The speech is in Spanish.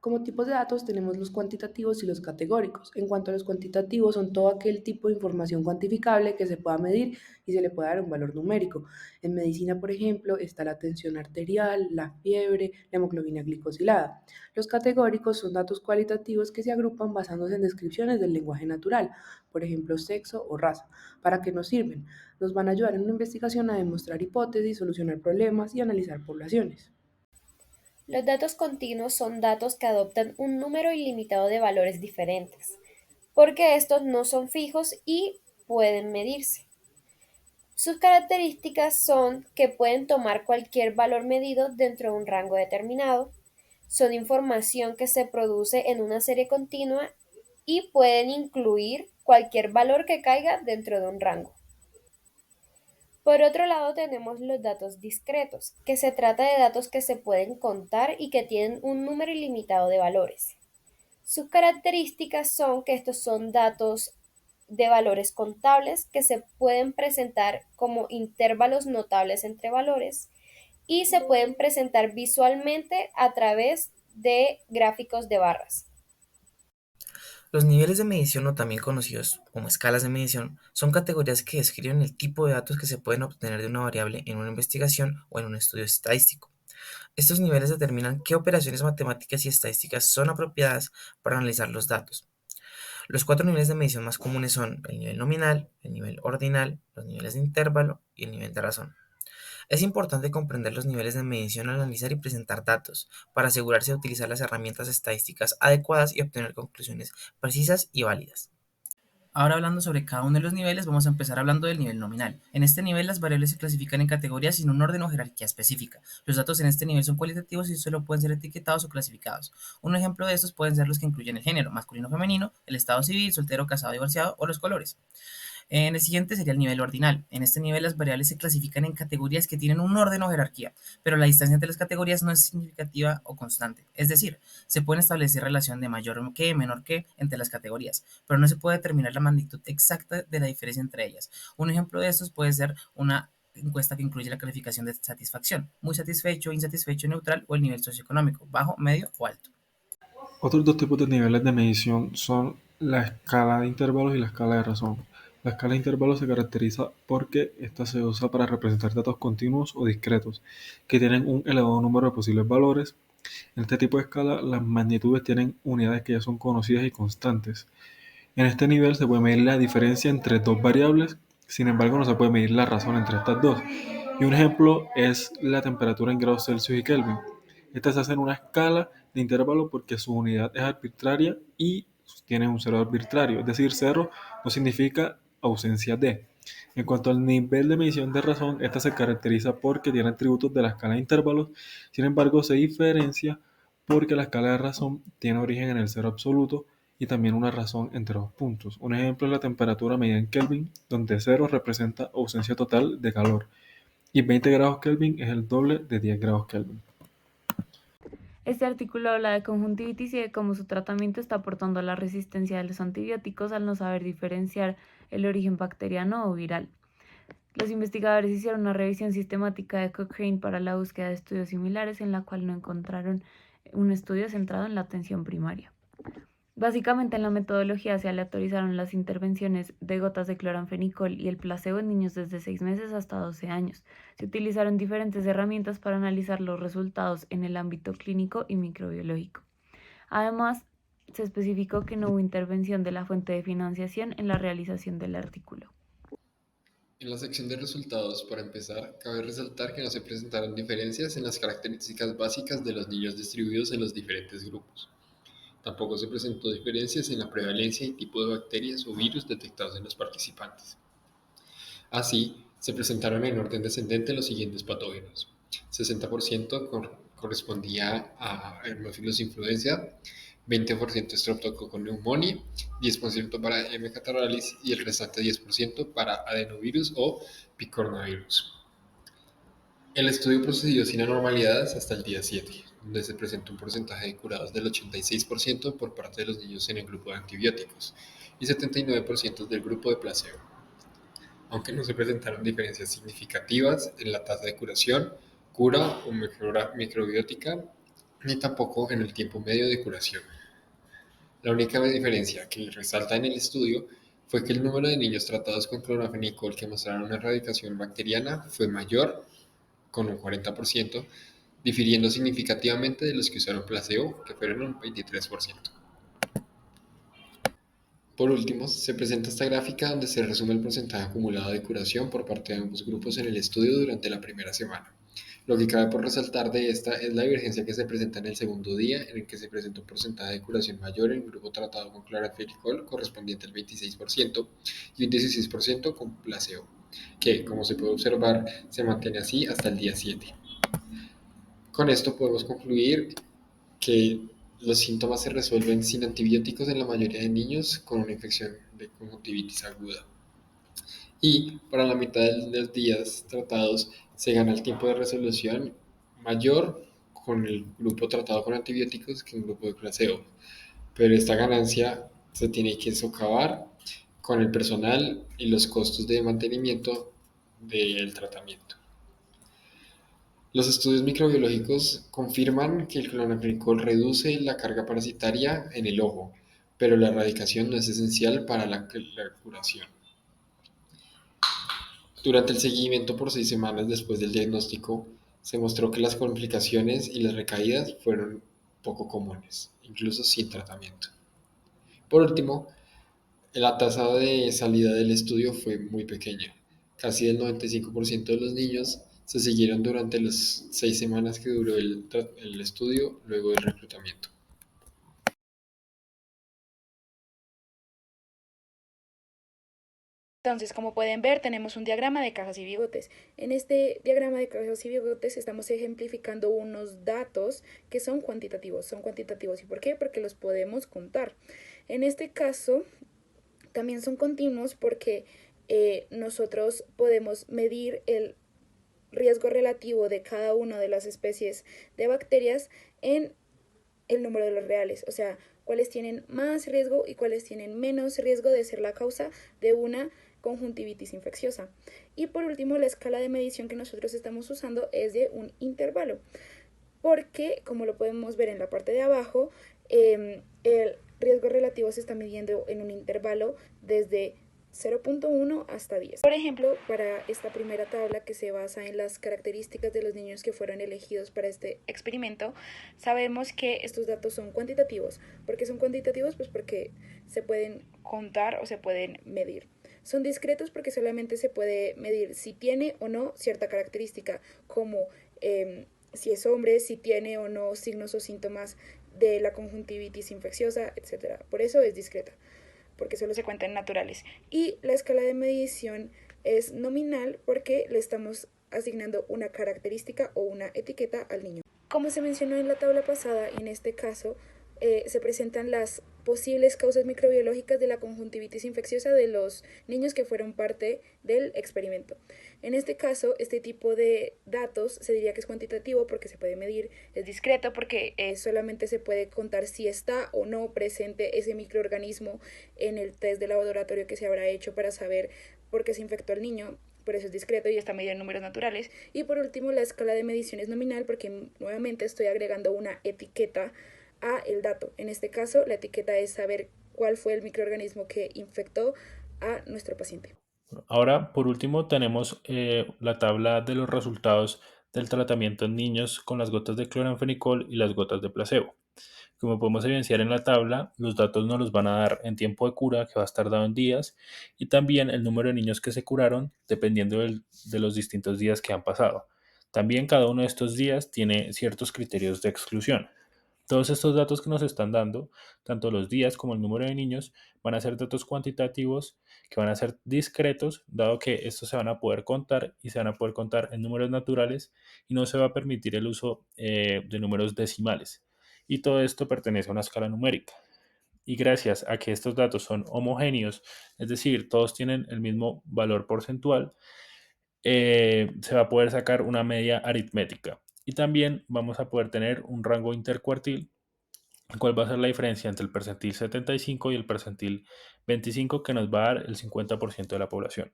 Como tipos de datos tenemos los cuantitativos y los categóricos. En cuanto a los cuantitativos, son todo aquel tipo de información cuantificable que se pueda medir y se le pueda dar un valor numérico. En medicina, por ejemplo, está la tensión arterial, la fiebre, la hemoglobina glicosilada. Los categóricos son datos cualitativos que se agrupan basándose en descripciones del lenguaje natural, por ejemplo, sexo o raza. ¿Para qué nos sirven? Nos van a ayudar en una investigación a demostrar hipótesis, solucionar problemas y analizar poblaciones. Los datos continuos son datos que adoptan un número ilimitado de valores diferentes, porque estos no son fijos y pueden medirse. Sus características son que pueden tomar cualquier valor medido dentro de un rango determinado, son información que se produce en una serie continua y pueden incluir cualquier valor que caiga dentro de un rango. Por otro lado, tenemos los datos discretos, que se trata de datos que se pueden contar y que tienen un número ilimitado de valores. Sus características son que estos son datos de valores contables que se pueden presentar como intervalos notables entre valores y se pueden presentar visualmente a través de gráficos de barras. Los niveles de medición, o también conocidos como escalas de medición, son categorías que describen el tipo de datos que se pueden obtener de una variable en una investigación o en un estudio estadístico. Estos niveles determinan qué operaciones matemáticas y estadísticas son apropiadas para analizar los datos. Los cuatro niveles de medición más comunes son el nivel nominal, el nivel ordinal, los niveles de intervalo y el nivel de razón. Es importante comprender los niveles de medición al analizar y presentar datos, para asegurarse de utilizar las herramientas estadísticas adecuadas y obtener conclusiones precisas y válidas. Ahora hablando sobre cada uno de los niveles, vamos a empezar hablando del nivel nominal. En este nivel las variables se clasifican en categorías sin un orden o jerarquía específica. Los datos en este nivel son cualitativos y solo pueden ser etiquetados o clasificados. Un ejemplo de estos pueden ser los que incluyen el género, masculino o femenino, el estado civil, soltero, casado, divorciado o los colores. En el siguiente sería el nivel ordinal. En este nivel las variables se clasifican en categorías que tienen un orden o jerarquía, pero la distancia entre las categorías no es significativa o constante. Es decir, se pueden establecer relación de mayor que, menor que entre las categorías, pero no se puede determinar la magnitud exacta de la diferencia entre ellas. Un ejemplo de estos puede ser una encuesta que incluye la calificación de satisfacción, muy satisfecho, insatisfecho, neutral o el nivel socioeconómico, bajo, medio o alto. Otros dos tipos de niveles de medición son la escala de intervalos y la escala de razón. La escala de intervalos se caracteriza porque esta se usa para representar datos continuos o discretos, que tienen un elevado número de posibles valores. En este tipo de escala, las magnitudes tienen unidades que ya son conocidas y constantes. En este nivel se puede medir la diferencia entre dos variables, sin embargo no se puede medir la razón entre estas dos. Y un ejemplo es la temperatura en grados Celsius y Kelvin. Esta se hace en una escala de intervalo porque su unidad es arbitraria y tiene un cero arbitrario, es decir, cero no significa ausencia de. En cuanto al nivel de medición de razón, esta se caracteriza porque tiene atributos de la escala de intervalos, sin embargo se diferencia porque la escala de razón tiene origen en el cero absoluto y también una razón entre dos puntos. Un ejemplo es la temperatura medida en Kelvin, donde cero representa ausencia total de calor y 20 grados Kelvin es el doble de 10 grados Kelvin. Este artículo habla de conjuntivitis y de cómo su tratamiento está aportando a la resistencia de los antibióticos al no saber diferenciar el origen bacteriano o viral. Los investigadores hicieron una revisión sistemática de Cochrane para la búsqueda de estudios similares en la cual no encontraron un estudio centrado en la atención primaria. Básicamente en la metodología se aleatorizaron las intervenciones de gotas de cloranfenicol y el placebo en niños desde 6 meses hasta 12 años. Se utilizaron diferentes herramientas para analizar los resultados en el ámbito clínico y microbiológico. Además, se especificó que no hubo intervención de la fuente de financiación en la realización del artículo. En la sección de resultados, para empezar, cabe resaltar que no se presentaron diferencias en las características básicas de los niños distribuidos en los diferentes grupos. Tampoco se presentó diferencias en la prevalencia y tipo de bacterias o virus detectados en los participantes. Así, se presentaron en orden descendente los siguientes patógenos. 60% correspondía a Haemophilus influenza, 20% Streptococcus pneumoniae, 10% para M. catarrhalis y el restante 10% para adenovirus o picornavirus. El estudio procedió sin anormalidades hasta el día 7, donde se presentó un porcentaje de curados del 86% por parte de los niños en el grupo de antibióticos y 79% del grupo de placebo. Aunque no se presentaron diferencias significativas en la tasa de curación, cura o mejora microbiótica, ni tampoco en el tiempo medio de curación. La única diferencia que resalta en el estudio fue que el número de niños tratados con clorafenicol que mostraron una erradicación bacteriana fue mayor, con un 40%, difiriendo significativamente de los que usaron placebo, que fueron un 23%. Por último, se presenta esta gráfica donde se resume el porcentaje acumulado de curación por parte de ambos grupos en el estudio durante la primera semana. Lo que cabe por resaltar de esta es la divergencia que se presenta en el segundo día, en el que se presenta un porcentaje de curación mayor en el grupo tratado con clorafenicol, correspondiente al 26%, y un 16% con placebo, que, como se puede observar, se mantiene así hasta el día 7. Con esto podemos concluir que los síntomas se resuelven sin antibióticos en la mayoría de niños con una infección de conjuntivitis aguda. Y para la mitad de los días tratados se gana el tiempo de resolución mayor con el grupo tratado con antibióticos que en el grupo de placebo. Pero esta ganancia se tiene que socavar con el personal y los costos de mantenimiento del tratamiento. Los estudios microbiológicos confirman que el clonazepam reduce la carga parasitaria en el ojo, pero la erradicación no es esencial para la curación. Durante el seguimiento por 6 semanas después del diagnóstico, se mostró que las complicaciones y las recaídas fueron poco comunes, incluso sin tratamiento. Por último, la tasa de salida del estudio fue muy pequeña. Casi el 95% de los niños se siguieron durante las 6 semanas que duró el estudio luego del reclutamiento. Entonces, como pueden ver, tenemos un diagrama de cajas y bigotes. En este diagrama de cajas y bigotes estamos ejemplificando unos datos que son cuantitativos. Son cuantitativos. ¿Y por qué? Porque los podemos contar. En este caso, también son continuos porque nosotros podemos medir el riesgo relativo de cada una de las especies de bacterias en el número de los reales, o sea, cuáles tienen más riesgo y cuáles tienen menos riesgo de ser la causa de una conjuntivitis infecciosa. Y por último, la escala de medición que nosotros estamos usando es de un intervalo, porque como lo podemos ver en la parte de abajo, el riesgo relativo se está midiendo en un intervalo desde 0.1 hasta 10. Por ejemplo, para esta primera tabla que se basa en las características de los niños que fueron elegidos para este experimento, sabemos que estos datos son cuantitativos. ¿Por qué son cuantitativos? Pues porque se pueden contar o se pueden medir. Son discretos porque solamente se puede medir si tiene o no cierta característica, como si es hombre, si tiene o no signos o síntomas de la conjuntivitis infecciosa, etc. Por eso es discreta, porque solo se cuentan naturales. Y la escala de medición es nominal porque le estamos asignando una característica o una etiqueta al niño. Como se mencionó en la tabla pasada, en este caso se presentan las posibles causas microbiológicas de la conjuntivitis infecciosa de los niños que fueron parte del experimento. En este caso, este tipo de datos se diría que es cuantitativo porque se puede medir, es discreto porque solamente se puede contar si está o no presente ese microorganismo en el test de laboratorio que se habrá hecho para saber por qué se infectó al niño. Por eso es discreto y está medido en números naturales. Y por último, la escala de medición es nominal porque nuevamente estoy agregando una etiqueta a el dato. En este caso, la etiqueta es saber cuál fue el microorganismo que infectó a nuestro paciente. Ahora, por último, tenemos la tabla de los resultados del tratamiento en niños con las gotas de cloranfenicol y las gotas de placebo. Como podemos evidenciar en la tabla, los datos nos los van a dar en tiempo de cura, que va a estar dado en días, y también el número de niños que se curaron, dependiendo de los distintos días que han pasado. También cada uno de estos días tiene ciertos criterios de exclusión. Todos estos datos que nos están dando, tanto los días como el número de niños, van a ser datos cuantitativos que van a ser discretos, dado que estos se van a poder contar y se van a poder contar en números naturales y no se va a permitir el uso de números decimales. Y todo esto pertenece a una escala numérica. Y gracias a que estos datos son homogéneos, es decir, todos tienen el mismo valor porcentual, se va a poder sacar una media aritmética. Y también vamos a poder tener un rango intercuartil. ¿Cuál va a ser la diferencia entre el percentil 75 y el percentil 25 que nos va a dar el 50% de la población?